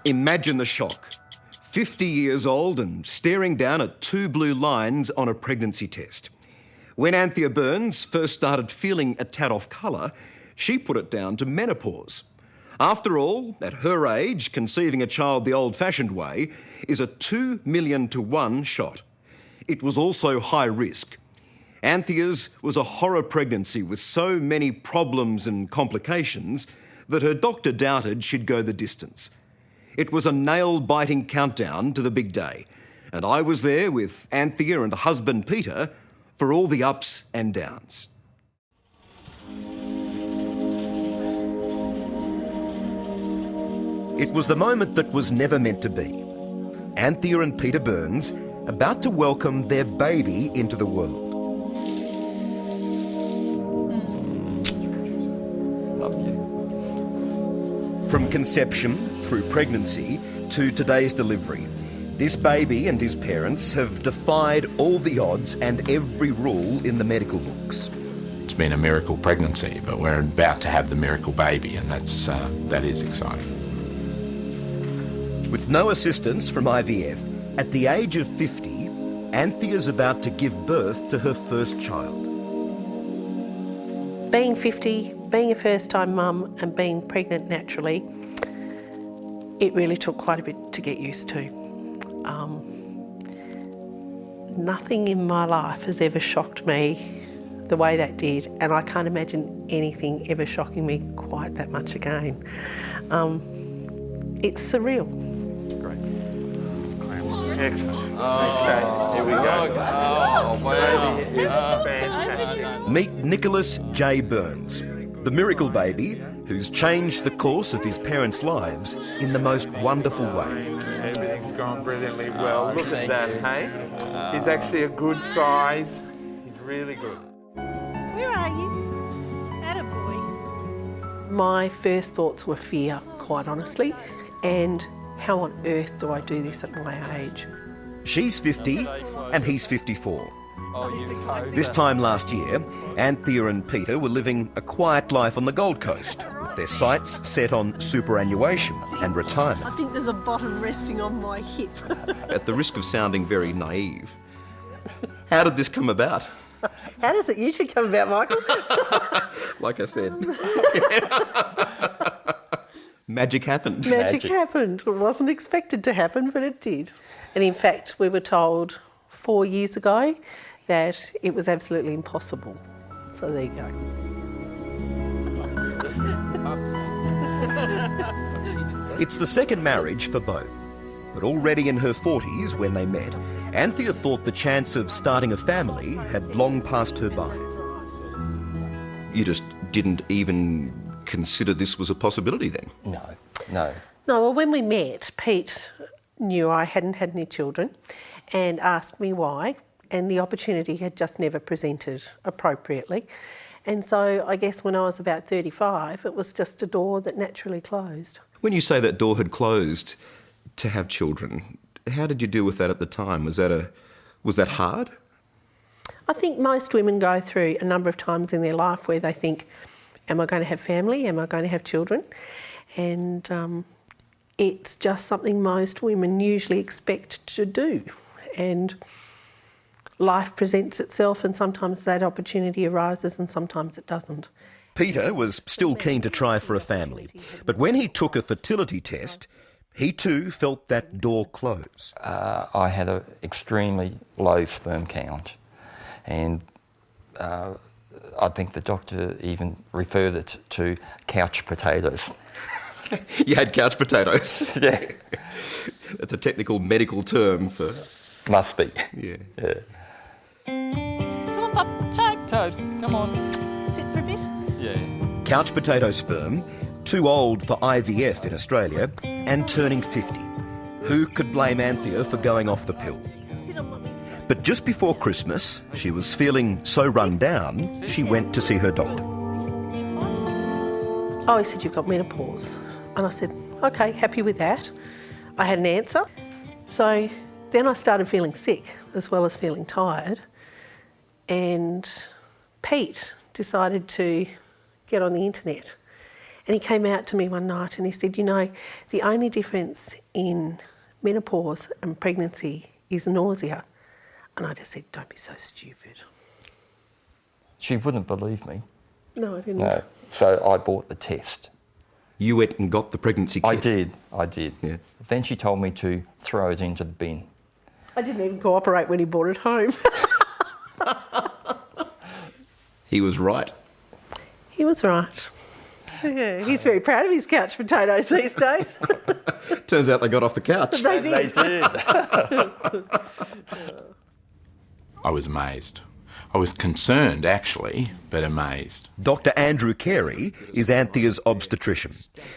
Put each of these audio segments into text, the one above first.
Imagine the shock. 50 years old and staring down at 2 blue lines on a pregnancy test. When Anthea Byrnes first started feeling a tad off colour, she put it down to menopause. After all, at her age, conceiving a child the old-fashioned way is a 2 million to 1 shot. It was also high risk. Anthea's was a horror pregnancy with so many problems and complications that her doctor doubted she'd go the distance. It was a nail-biting countdown to the big day, and I was there with Anthea and husband Peter for all the ups and downs. It was the moment that was never meant to be. Anthea and Peter Byrnes about to welcome their baby into the world. From conception through pregnancy to today's delivery, this baby and his parents have defied all the odds and every rule in the medical books. It's been a miracle pregnancy, but we're about to have the miracle baby, and that is exciting. With no assistance from IVF, at the age of 50, Anthea's about to give birth to her first child. Being 50, being a first-time mum and being pregnant naturally, it really took quite a bit to get used to. Nothing in my life has ever shocked me the way that did, and I can't imagine anything ever shocking me quite that much again. It's surreal. Great. Excellent. Okay, here we go. Oh, wow. Baby is fantastic. Meet Nicholas J. Byrnes, the miracle baby who's changed the course of his parents' lives in the most wonderful way. Everything's gone brilliantly well. Look at that, hey? He's actually a good size. He's really good. Where are you? Attaboy. My first thoughts were fear, quite honestly, and how on earth do I do this at my age? She's 50 and he's 54. This time last year, Anthea and Peter were living a quiet life on the Gold Coast, with their sights set on superannuation and retirement. I think there's a bottom resting on my hip. At the risk of sounding very naive, how did this come about? How does it usually come about, Michael? Like I said. Magic happened. Magic happened. It wasn't expected to happen, but it did. And in fact, we were told 4 years ago that it was absolutely impossible. So there you go. It's the second marriage for both, but already in her 40s when they met, Anthea thought the chance of starting a family had long passed her by. You just didn't even consider this was a possibility then? No. No, well, when we met, Pete knew I hadn't had any children and asked me why, and the opportunity had just never presented appropriately. And so I guess when I was about 35, it was just a door that naturally closed. When you say that door had closed to have children, how did you deal with that at the time? Was that hard? I think most women go through a number of times in their life where they think, am I going to have family? Am I going to have children? And it's just something most women usually expect to do. And life presents itself, and sometimes that opportunity arises and sometimes it doesn't. Peter was still keen to try for a family, but when he took a fertility test, he too felt that door close. I had an extremely low sperm count, and I think the doctor even referred it to couch potatoes. You had couch potatoes? Yeah. That's a technical medical term for... Must be. Yeah. Come on, Pop. Toad, come on. sit for a bit. Yeah. Couch potato sperm, too old for IVF in Australia, and turning 50. Who could blame Anthea for going off the pill? Sit on Mummy's. But just before Christmas, she was feeling so run down, she went to see her doctor. Oh, he said, you've got menopause. And I said, okay, happy with that. I had an answer. So then I started feeling sick as well as feeling tired. And Pete decided to get on the internet And he came out to me one night and he said, you know, the only difference in menopause and pregnancy is nausea. And I just said, don't be so stupid. She wouldn't believe me. No, I didn't. No. So I bought the test. You went and got the pregnancy kit? I did. Yeah. Then she told me to throw it into the bin. I didn't even cooperate when he brought it home. He was right. He was right. Yeah, he's very proud of his couch potatoes these days. Turns out they got off the couch. They did. They did. I was amazed. I was concerned, actually, but amazed. Dr. Andrew Carey is Anthea's obstetrician,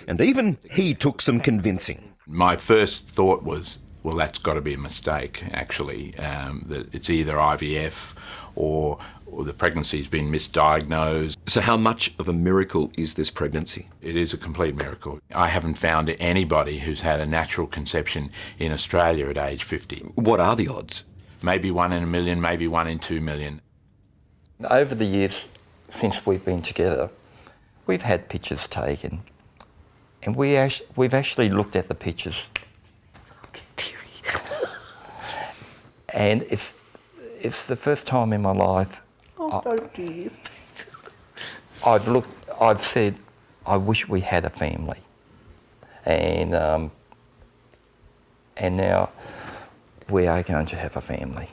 and even he took some convincing. My first thought was, well, that's got to be a mistake, actually, that it's either IVF or the pregnancy's been misdiagnosed. So how much of a miracle is this pregnancy? It is a complete miracle. I haven't found anybody who's had a natural conception in Australia at age 50. What are the odds? Maybe 1 in a million, maybe 1 in 2 million. Over the years since we've been together, we've had pictures taken, and we've actually looked at the pictures. And it's the first time in my life Don't do this. I've said, I wish we had a family. And now we are going to have a family.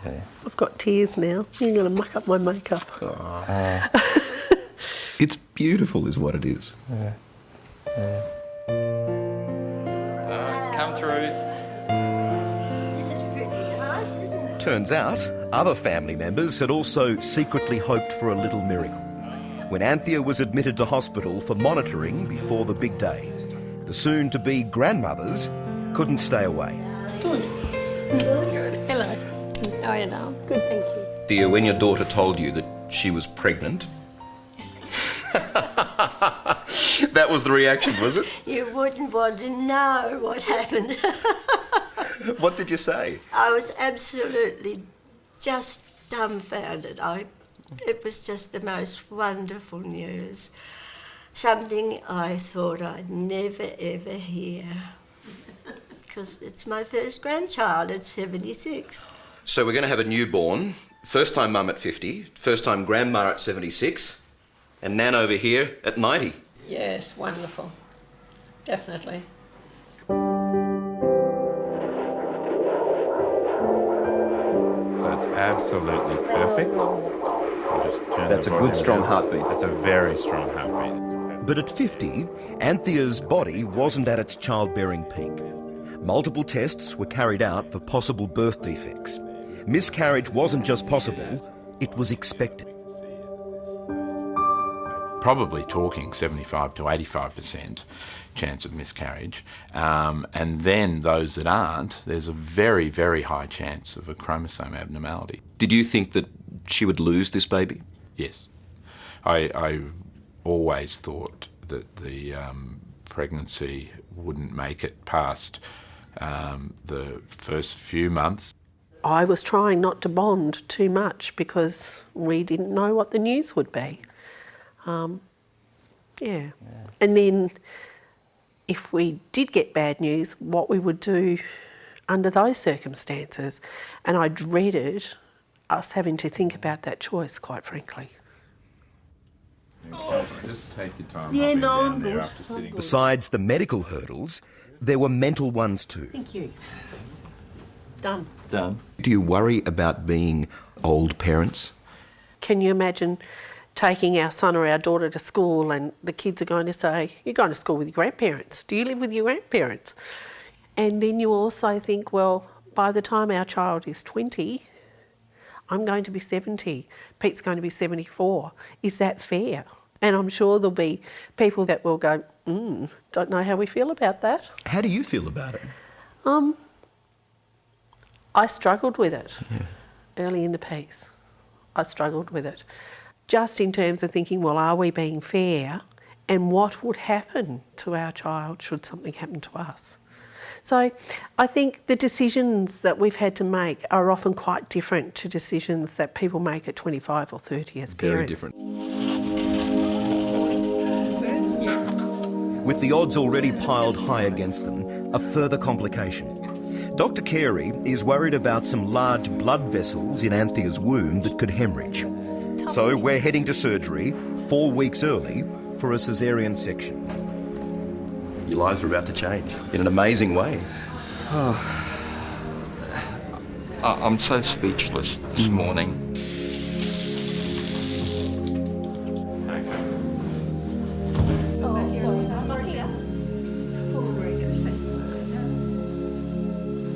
Yeah. I've got tears now. You're going to muck up my makeup. It's beautiful is what it is. Come through. This is pretty nice, isn't it? Turns out, other family members had also secretly hoped for a little miracle. When Anthea was admitted to hospital for monitoring before the big day, the soon-to-be grandmothers couldn't stay away. Good. Hello. How are you now? Good, thank you. Thea, when your daughter told you that she was pregnant, that was the reaction, was it? You wouldn't want to know what happened. What did you say? I was absolutely just dumbfounded. It was just the most wonderful news. Something I thought I'd never, ever hear. Because it's my first grandchild at 76. So we're going to have a newborn, first-time mum at 50, first-time grandma at 76, and Nan over here at 90. Yes, wonderful. Definitely. So it's absolutely perfect. I'll just turn That's the a good, volume strong down. heartbeat. That's a very strong heartbeat. But at 50, Anthea's body wasn't at its childbearing peak. Multiple tests were carried out for possible birth defects. Miscarriage wasn't just possible, it was expected. Probably talking 75 to 85% chance of miscarriage. And then those that aren't, there's a very, very high chance of a chromosome abnormality. Did you think that she would lose this baby? Yes. I always thought that the pregnancy wouldn't make it past the first few months. I was trying not to bond too much because we didn't know what the news would be. Yeah. And then if we did get bad news, what we would do under those circumstances. And I dreaded us having to think about that choice, quite frankly. Just take your time. Yeah, I'll be no, down I'm there good. after sitting. Besides the medical hurdles, there were mental ones too. Thank you. Done. Done. Do you worry about being old parents? Can you imagine taking our son or our daughter to school and the kids are going to say, you're going to school with your grandparents. Do you live with your grandparents? And then you also think, well, by the time our child is 20, I'm going to be 70. Pete's going to be 74. Is that fair? And I'm sure there'll be people that will go, don't know how we feel about that. How do you feel about it? I struggled with it early in the piece. I struggled with it. Just in terms of thinking, well, are we being fair? And what would happen to our child should something happen to us? So I think the decisions that we've had to make are often quite different to decisions that people make at 25 or 30 as parents. Very different. With the odds already piled high against them, a further complication. Dr. Carey is worried about some large blood vessels in Anthea's womb that could hemorrhage. So we're heading to surgery 4 weeks early for a caesarean section. Your lives are about to change in an amazing way. I'm so speechless this morning.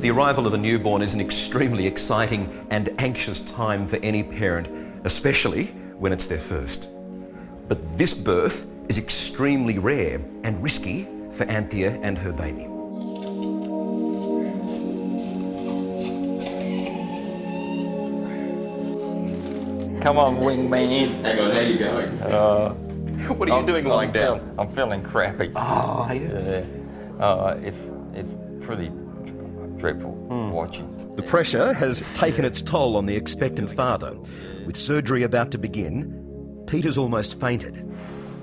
The arrival of a newborn is an extremely exciting and anxious time for any parent, especially when it's their first. But this birth is extremely rare and risky for Anthea and her baby. Come on, wingman. Hang on, how are you going? What are you doing lying down? I'm feeling crappy. Oh, are you? Yeah. It's pretty dreadful watching. The pressure has taken its toll on the expectant father. With surgery about to begin, Peter's almost fainted.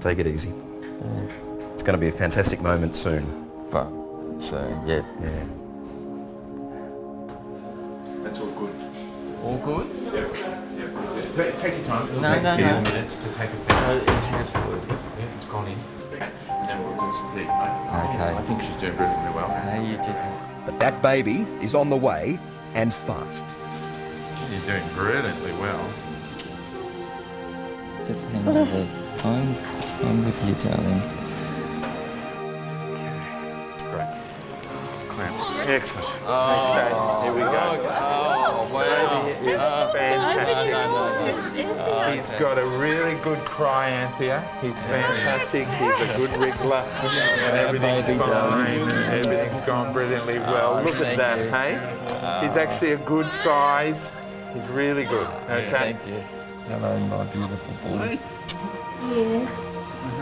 Take it easy. It's going to be a fantastic moment soon. But, so, yeah. That's all good. All good? Take your time. It'll No, take no, a few no. minutes to take a It picture. has good. Yeah, it's gone in. And then we'll just see. Okay. I think she's doing brilliantly well. No, you didn't. But that baby is on the way and fast. You're doing brilliantly well. Just hang on there. I'm with you, darling. Great. Clamps. Excellent. Okay, here we go. Oh, wow. Baby is fantastic. He's got a really good cry, Anthea. He's fantastic. He's a good wriggler. Everything's fine. Everything's gone brilliantly well. Look at that, hey? He's actually a good size. He's really good. Okay. Thank you. Hello, my beautiful boy. Yeah.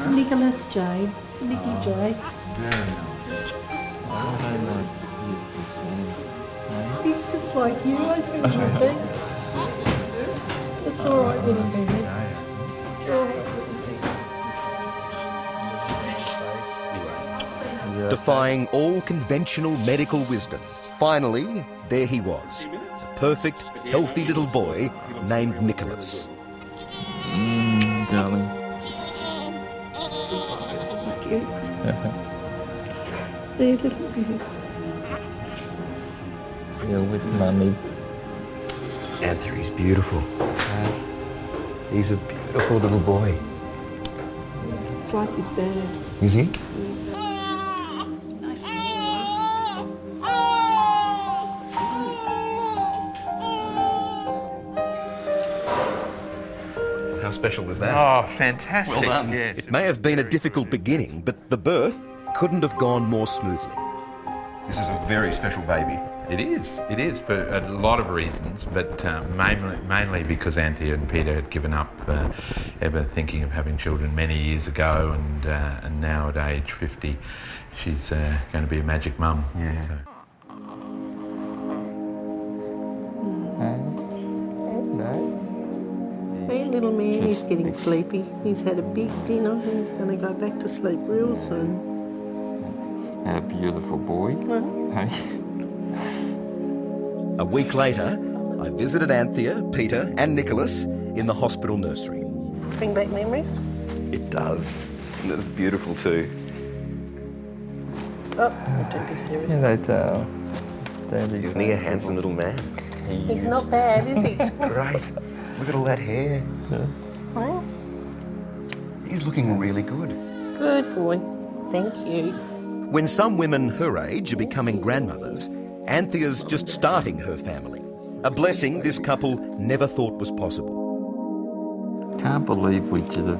Nicholas J. Nicky J. He's just like you, I think you be. It's all right, little baby. It's all right. Defying all conventional medical wisdom, finally, there he was. A perfect, healthy little boy named Nicholas. Darling. Cute. There, little baby. You're with Mummy. Anthea, he's beautiful. He's a beautiful little boy. It's like his dad. Is he? How special was that? Oh, fantastic. Well done. Yes. It may have been a difficult beginning, but the birth couldn't have gone more smoothly. This is a very special baby. It is for a lot of reasons, but mainly because Anthea and Peter had given up ever thinking of having children many years ago, and now at age 50, she's going to be a magic mum. Yeah. So. Hey, little man, he's getting sleepy. He's had a big dinner. He's going to go back to sleep real soon. A beautiful boy. Hey. A week later, I visited Anthea, Peter and Nicholas in the hospital nursery. Bring back memories. It does. And it's beautiful too. Oh, don't be serious. Hello, Dale. Daddy's Isn't he a handsome little man? He's not bad, is he? Great. Look at all that hair. Well, He's looking really good. good boy. Thank you. When some women her age are becoming grandmothers, Anthea's just starting her family. A blessing this couple never thought was possible. Can't believe we did it.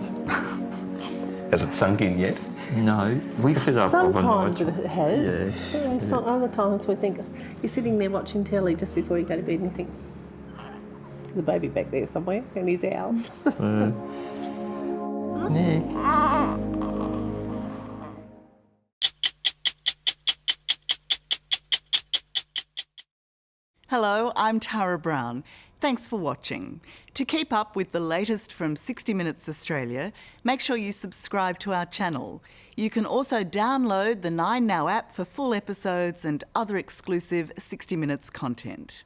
Has it sunk in yet? No, we set up Sometimes overnight. it has. Yeah. And some other times we think you're sitting there watching telly just before you go to bed and you think, there's a baby back there somewhere and he's ours. Nick. Hello, I'm Tara Brown. Thanks for watching. To keep up with the latest from 60 Minutes Australia, make sure you subscribe to our channel. You can also download the 9Now app for full episodes and other exclusive 60 Minutes content.